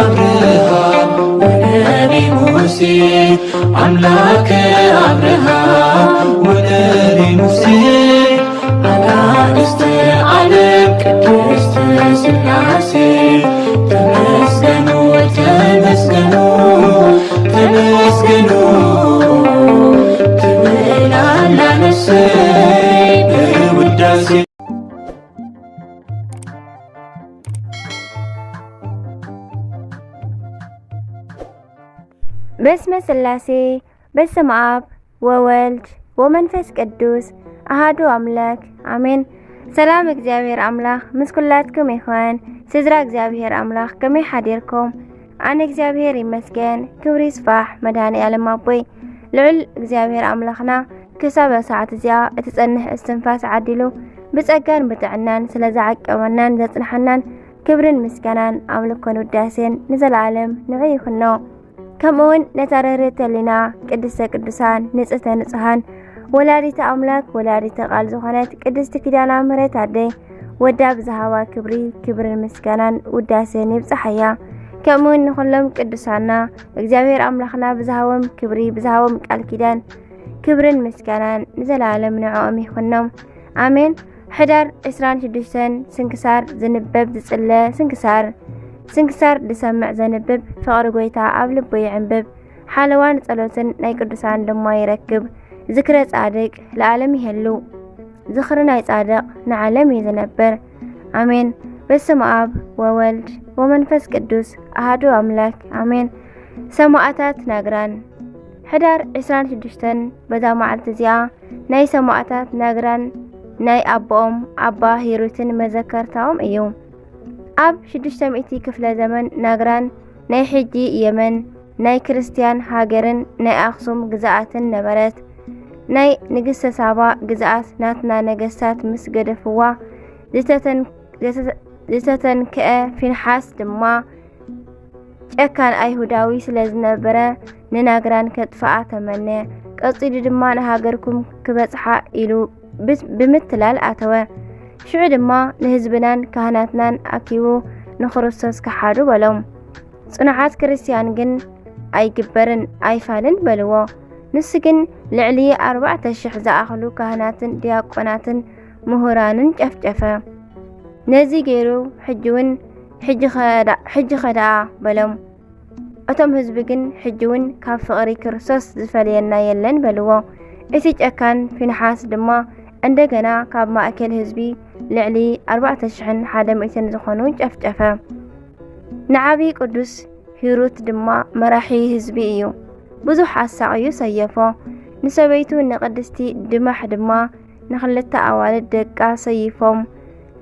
أبرهام ونبي موسى أملاك أبرهام ونبي موسى أناست عالم ቅድስት ሥላሴ ተመስገኑ ተመስገኑ ተመስገኑ ትብላለች ነፍሴ በውዳሴ በስመ ሥላሴ በስመ አብ ወወልድ ወመንፈስ ቅዱስ አሐዱ አምላክ አሜን። ሰላም እግዚአብሔር አምላክ ምስ ኩላትኩም ይኹን። ስድራ እግዚአብሔር አምላክ ከመይ ሓዲርኩም? ኣነ እግዚአብሔር ይመስገን። ክብሪ ይስፋሕ መድኃኔዓለም ኣቦይ ልዑል እግዚአብሔር አምላኽና ክሳብ ሰዓት እዚኣ እትጸንሕ እስትንፋስ ዓዲሉ ብጸጋን ብጥዕናን ስለ ዝዓቀበናን ዘጽንሐናን ክብርን ምስጋናን ኣምልኮን ውዳሴን ንዘለዓለም ንዑ ይኹኖ። ከምኡውን ነታረርት ተሊና ቅድስተ ቅዱሳን ንጽሕተ ንጹሓን ወላዲተ አምላክ ወላዲተ ቃል ዝኾነት ቅድስቲ ኪዳነ ምሕረት ኣደይ ወዳ ብዝሃባ ክብሪ ክብርን ምስጋናን ውዳሴን ይብጽሐያ። ከምኡውን ንኹሎም ቅዱሳና እግዚአብሔር አምላኽና ብዝሃቦም ክብሪ ብዝሃቦም ቃል ኪዳን ክብርን ምስጋናን ንዘለዓለም ንዕኦም ይኹኖም ኣሜን። ሕዳር 26 ስንክሳር ዝንበብ ዝጽለ ስንክሳር ዝሰምዕ ዘንብብ ፍቕሪ ጎይታ ኣብ ልቡ ይዕንብብ ሓለዋን ጸሎትን ናይ ቅዱሳን ድማ ይረክብ። ዝክረ ጻድቅ ለዓለም ይሄሉ ዝኽሪ ናይ ጻድቅ ንዓለም እዩ ዝነብር ኣሜን። በስመ አብ ወወልድ ወመንፈስ ቅዱስ አሐዱ አምላክ አሜን። ሰማዕታት ናግራን ሕዳር 26 በዛ መዓልቲ እዚኣ ናይ ሰማዕታት ናግራን ናይ ኣቦኦም ኣባ ሂሩትን መዘከርታኦም እዩ። ኣብ 600 ክፍለ ዘመን ናግራን ናይ ሕጂ የመን ናይ ክርስቲያን ሃገርን ናይ ኣክሱም ግዛኣትን ነበረት። ናይ ንግስተ ሳባ ግዛኣት ናትና ነገስታት ምስ ገደፍዋ ዝተተንክአ ፊንሓስ ድማ ጨካን ኣይሁዳዊ ስለ ዝነበረ ንናግራን ከጥፍኣ ተመነ። ቀፂሉ ድማ ንሃገርኩም ክበጽሓ ኢሉ ብምትላል ኣተወ። ሽዑ ድማ ንህዝብናን ካህናትናን ኣኪቡ ንክርስቶስ ክሓዱ በሎም። ጽኑዓት ክርስቲያን ግን ኣይግበርን ኣይፋልን በልዎ። ንሱ ግን ልዕሊ 4000 ዝኣኽሉ ካህናትን ዲያቆናትን ምሁራንን ጨፍጨፈ። ነዚ ገይሩ ሕጂ ኸዳኣ በሎም። እቶም ህዝቢ ግን ሕጂውን ካብ ፍቕሪ ክርስቶስ ዝፈልየና የለን በልዎ። እቲ ጨካን ፊንሓስ ድማ እንደገና ካብ ማእከል ህዝቢ ልዕሊ 4100 ዝኾኑ ጨፍጨፈ። ንዓቢ ቅዱስ ሂሩት ድማ መራሒ ህዝቢ እዩ። ብዙሕ ኣሳቕዩ ሰየፎ። ንሰበይቱ ንቅድስቲ ድማሕ ድማ ንኽልተ ኣዋልድ ደቃ ሰይፎም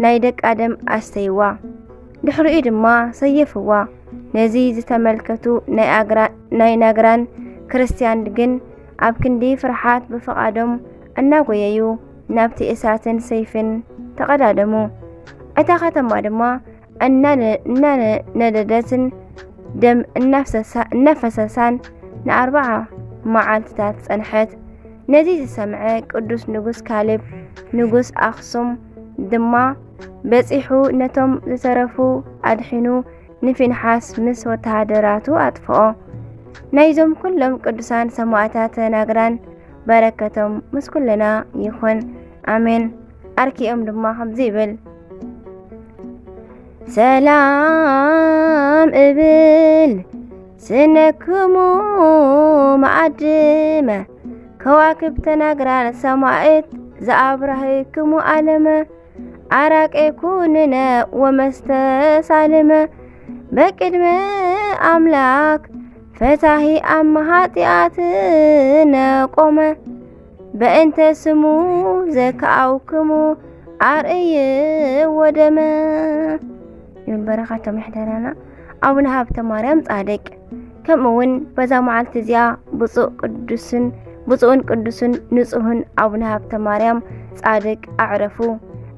ናይ ደቃ ደም ኣስተይዋ። ድሕሪኡ ድማ ሰየፍዋ። ነዚ ዝተመልከቱ ናይ ናግራን ክርስቲያን ግን ኣብ ክንዲ ፍርሓት ብፍቓዶም እናጎየዩ ናብቲ እሳትን ሰይፍን ተቐዳደሙ። እታ ከተማ ድማ እናነደደትን ደም እናፈሰሳን ን40 መዓልትታት ጸንሐት። ነዚ ዝሰምዐ ቅዱስ ንጉስ ካሌብ ንጉስ ኣክሱም ድማ በጺሑ ነቶም ዝተረፉ ኣድሒኑ ንፊንሓስ ምስ ወተሃደራቱ ኣጥፍኦ። ናይዞም ኩሎም ቅዱሳን ሰማዕታት ናግራን በረከቶም ምስ ኩልና ይኹን ኣሜን። ኣርኪኦም ድማ ከምዚ ይብል። ሰላም እብል ስነክሙ ማዕድመ ከዋክብተ ናግራን ሰማዕት ዘአብራህክሙ ዓለመ አራቄኩንነ ወመስተሳልመ በቅድመ አምላክ ፈታሂ አማኃጢአትነ ቆመ በእንተ ስሙ ዘከአውክሙ አርእየ ወደመ። ይንበረኻቶም ይሕደራና አቡነ ሀብተ ማርያም ጻድቅ። ከምኡውን በዛ መዓልቲ እዚኣ ብፁዕን ቅዱስን ንጹህን አቡነ ሀብተ ማርያም ጻድቅ አዕረፉ።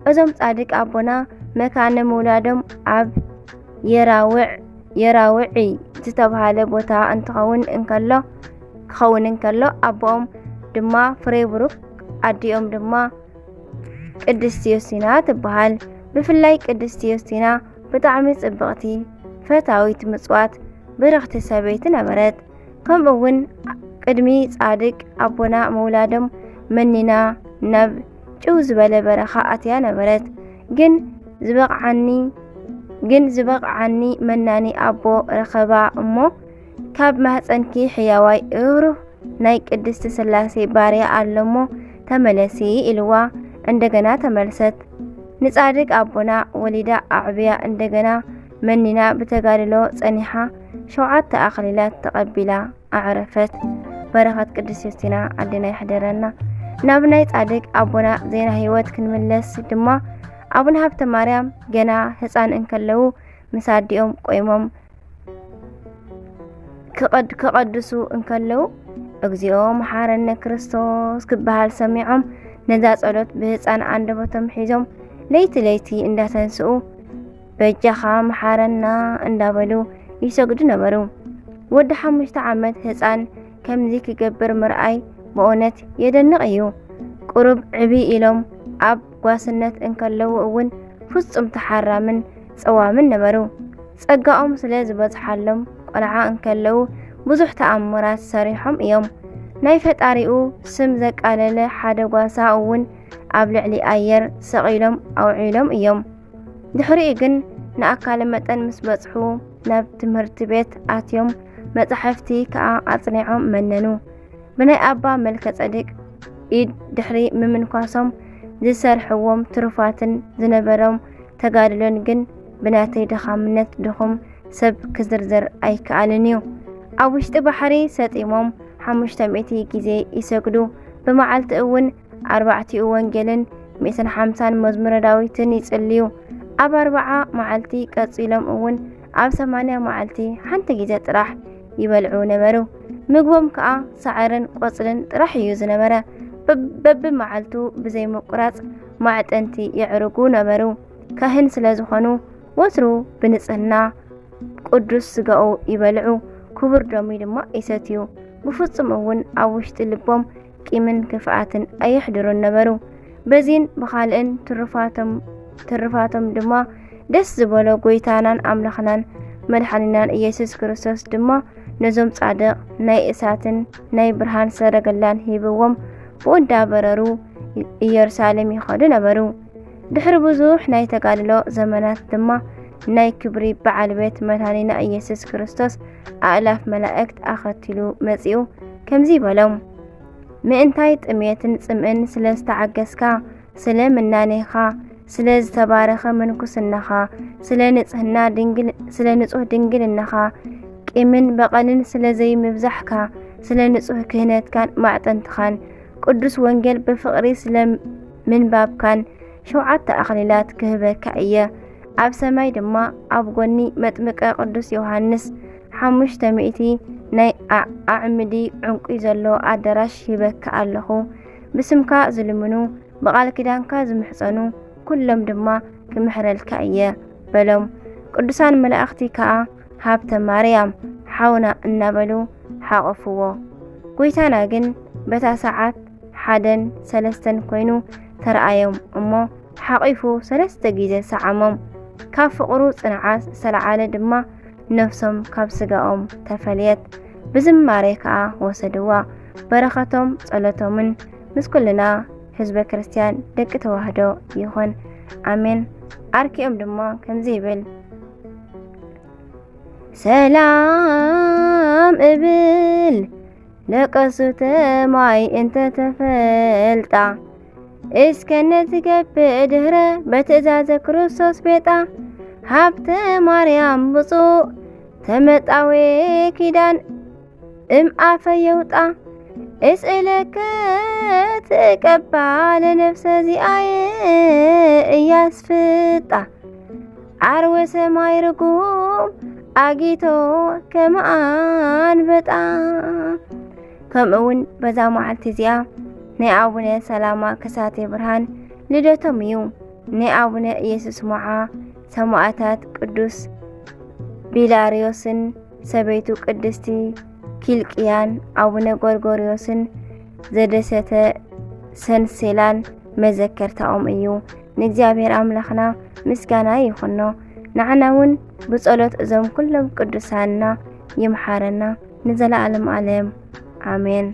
እዞም ጻድቅ አቦና መካነ መውላዶም ኣብ የራውዒ ዝተባሃለ ቦታ እንትኸውን እንከሎ አቦኦም ድማ ፍሬብሩክ ኣዲኦም ድማ ቅድስቲ ዮስቲና ትበሃል። ብፍላይ ቅድስቲ ዮስቲና ብጣዕሚ ጽብቕቲ ፈታዊት ምጽዋት ብረኽቲ ሰበይቲ ነበረት። ከምኡውን ቅድሚ ጻድቅ ኣቦና መውላዶም መኒና ናብ ጭው ዝበለ በረኻ ኣትያ ነበረት። ግን ዝበቕዓኒ መናኒ ኣቦ ረኸባ እሞ ካብ ማህፀንኪ ሕያዋይ እሩህ ናይ ቅድስቲ ስላሴ ባርያ ኣለሞ ተመለሲ ኢልዋ እንደገና ተመልሰት። ንጻድቅ ኣቦና ወሊዳ ኣዕብያ እንደገና መኒና ብተጋድሎ ጸኒሓ 7 ኣኽሊላት ተቐቢላ ኣዕረፈት። በረኸት ቅድስት ዮስቲና ዓድና ይሕደረና። ናብ ናይ ጻድቅ ኣቦና ዜና ህይወት ክንምለስ ድማ ኣቡነ ሃብተ ማርያም ገና ህፃን እንከለዉ ምስ ኣዲኦም ቆይሞም ክቐድሱ እንከለዉ እግዚኦ መሐረነ ክርስቶስ ክበሃል ሰሚዖም ነዛ ጸሎት ብህፃን አንደበቶም ሒዞም ለይቲ እንዳተንስኡ በጃኻ መሐረና እንዳበሉ ይሰግዱ ነበሩ። ወዲ 5 ዓመት ህፃን ከምዚ ክገብር ምርኣይ በእውነት የደንቕ እዩ። ቁሩብ ዕቢ ኢሎም ኣብ ጓስነት እንከለዉ እውን ፍጹም ተሓራምን ጸዋምን ነበሩ። ጸጋኦም ስለ ዝበዝሓሎም ቆልዓ እንከለዉ ብዙሕ ተኣምራት ሰሪሖም እዮም። ናይ ፈጣሪኡ ስም ዘቃለለ ሓደ ጓሳ እውን ኣብ ልዕሊ ኣየር ሰቒሎም ኣውዒሎም እዮም። ድሕሪኡ ግን ንኣካለ መጠን ምስ በጽሑ ናብ ትምህርቲ ቤት ኣትዮም መጻሕፍቲ ከዓ ኣጽኒዖም መነኑ። ብናይ ኣባ መልከ ጸድቅ ኢድ ድሕሪ ምምንኳሶም ዝሰርሕዎም ትሩፋትን ዝነበሮም ተጋድሎን ግን ብናተይ ድኻምነት ድኹም ሰብ ክዝርዝር ኣይከኣልን እዩ። ኣብ ውሽጢ ባሕሪ ሰጢሞም 500 ጊዜ ይሰግዱ። ብመዓልቲ እውን 40 ወንጌልን 150 መዝሙረ ዳዊትን ይጽልዩ። ኣብ 40 መዓልቲ ቀጺሎም እውን ኣብ 80 መዓልቲ ሓንቲ ጊዜ ጥራሕ ይበልዑ ነበሩ። ምግቦም ከዓ ሳዕርን ቆጽልን ጥራሕ እዩ ዝነበረ። በብ መዓልቱ ብዘይ ምቁራጽ ማዕጠንቲ ይዕርጉ ነበሩ። ካህን ስለ ዝኾኑ ወትሩ ብንጽህና ቅዱስ ስጋኡ ይበልዑ፣ ክቡር ደሙ ድማ ይሰትዩ። ብፍጹም እውን ኣብ ውሽጢ ልቦም ቂምን ክፍኣትን ኣይሕድሩን ነበሩ። በዚን ብኻልእን ትሩፋቶም ድማ ደስ ዝበሎ ጎይታናን ኣምላኽናን መድሓኒናን ኢየሱስ ክርስቶስ ድማ ነዞም ጻድቕ ናይ እሳትን ናይ ብርሃን ሰረገላን ሂብዎም ብእንዳበረሩ ኢየሩሳሌም ይኸዱ ነበሩ። ድሕሪ ብዙሕ ናይ ተጋድሎ ዘመናት ድማ ናይ ክብሪ በዓል ቤት መድሓኒና ኢየሱስ ክርስቶስ ኣእላፍ መላእክት ኣኸቲሉ መጺኡ ከምዚ በሎም፣ ምእንታይ ጥሜትን ጽምእን ስለ ዝተዓገስካ፣ ስለ ምናኔኻ፣ ስለ ዝተባረኸ ምንኩስናኻ፣ ስለ ንጹህ ድንግልናኻ፣ ቂምን በቐልን ስለ ዘይምብዛሕካ፣ ስለ ንጹህ ክህነትካን ማዕጠንትኻን፣ ቅዱስ ወንጌል ብፍቕሪ ስለ ምንባብካን 7 ኣኽሊላት ክህበካ እየ። ኣብ ሰማይ ድማ ኣብ ጎኒ መጥምቀ ቅዱስ ዮሐንስ 500 ናይ ኣዕምዲ ዕንቁ ዘሎ ኣዳራሽ ሂበካ ኣለኹ። ብስምካ ዝልምኑ ብቓል ኪዳንካ ዝምሕፀኑ ኩሎም ድማ ክምሕረልካ እየ በሎም። ቅዱሳን መላእኽቲ ከዓ ሃብተ ማርያም ሓውና እናበሉ ሓቐፍዎ። ጎይታና ግን በታ ሰዓት 1 3 ኮይኑ ተረኣዮም እሞ ሓቒፉ 3 ጊዜ ሰዓሞም። ካብ ፍቕሩ ጽንዓት ዝተለዓለ ድማ ነፍሶም ካብ ስጋኦም ተፈልየት። ብዝማሬ ከዓ ወሰድዋ። በረኸቶም ጸሎቶምን ምስ ኩልና ህዝበ ክርስቲያን ደቂ ተዋህዶ ይኹን ኣሜን። ኣርኪኦም ድማ ከምዚ ይብል፣ ሰላም እብል ለቀሱተ ማይ እንተ ተፈልጣ እስከነት ገብእ ድህረ በትእዛዘ ክርስቶስ ቤጣ ሃብተ ማርያም ብፁዕ ተመጣዌ ኪዳን እምኣፈ የውጣ እስእለከ ትቀባ ለነፍሰ ዚኣየ እያስፍጣ ዓርወ ሰማይ ርጉም ኣጊቶ ከመኣንበጣ። ከምኡውን በዛ መዓልቲ እዚኣ ናይ ኣቡነ ሰላማ ከሳቴ ብርሃን ልደቶም እዩ። ናይ ኣቡነ ኢየሱስ ሞዓ ሰማዕታት ቅዱስ ቢላርዮስን ሰበይቱ ቅድስቲ ኪልቅያን ኣቡነ ጎርጎርዮስን ዘደሰተ ሰንሴላን መዘከርታኦም እዩ። ንእግዚኣብሔር ኣምላኽና ምስጋና ይኹኖ። نعناون بصلوت أزم كلهم قدسانا يمحارنا نزل عالم عالم آمين.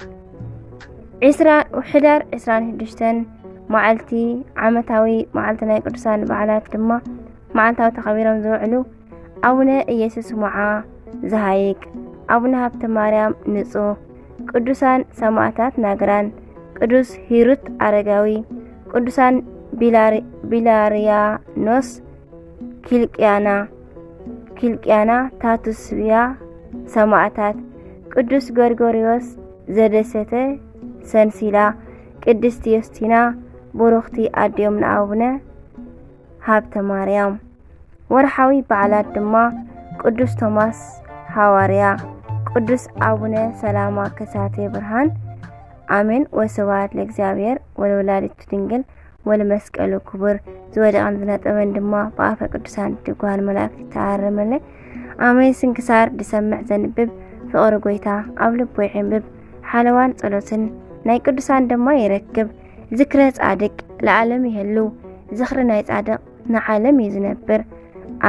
وحدار 26 معلتي عمتاوي معلتنا قدسان بعلات لما معلتاو تخبيرهم زوعلو أبونا إيسوس معا زهايك أبونا هبت مريم نصو قدسان سماعتات ناقران قدس هيروت أرقاوي قدسان بيلاريانوس كيلقيانا تاتوسبيا سماعتات قدس غرغوريوس زدسته سنسيلا ቅድስት ዮስቲና ቡሩኽቲ ኣድዮም ንኣቡነ ሃብተ ማርያም። ወርሓዊ በዓላት ድማ ቅዱስ ቶማስ ሐዋርያ፣ ቅዱስ ኣቡነ ሰላማ ከሳቴ ብርሃን። አሜን። ወስብሐት ለእግዚአብሔር ወለወላዲቱ ድንግል ወለመስቀሉ ክቡር። ዝወደቐን ዝነጠበን ድማ ብኣፈ ቅዱሳን ድጓን መላእክቲ ተኣረመለ። አሜን። ስንክሳር ድሰምዕ ዘንብብ ፍቕሪ ጎይታ ኣብ ልቦይ ይዕንብብ ሓለዋን ጸሎትን ናይ ቅዱሳን ድማ ይረክብ። ዝክረ ጻድቅ ለዓለም ይህሉ ዝኽሪ ናይ ጻድቅ ንዓለም ይዝነብር።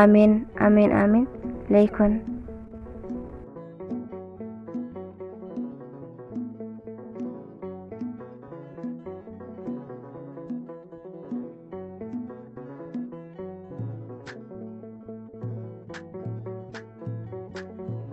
አሜን አሜን አሜን። ለይኩን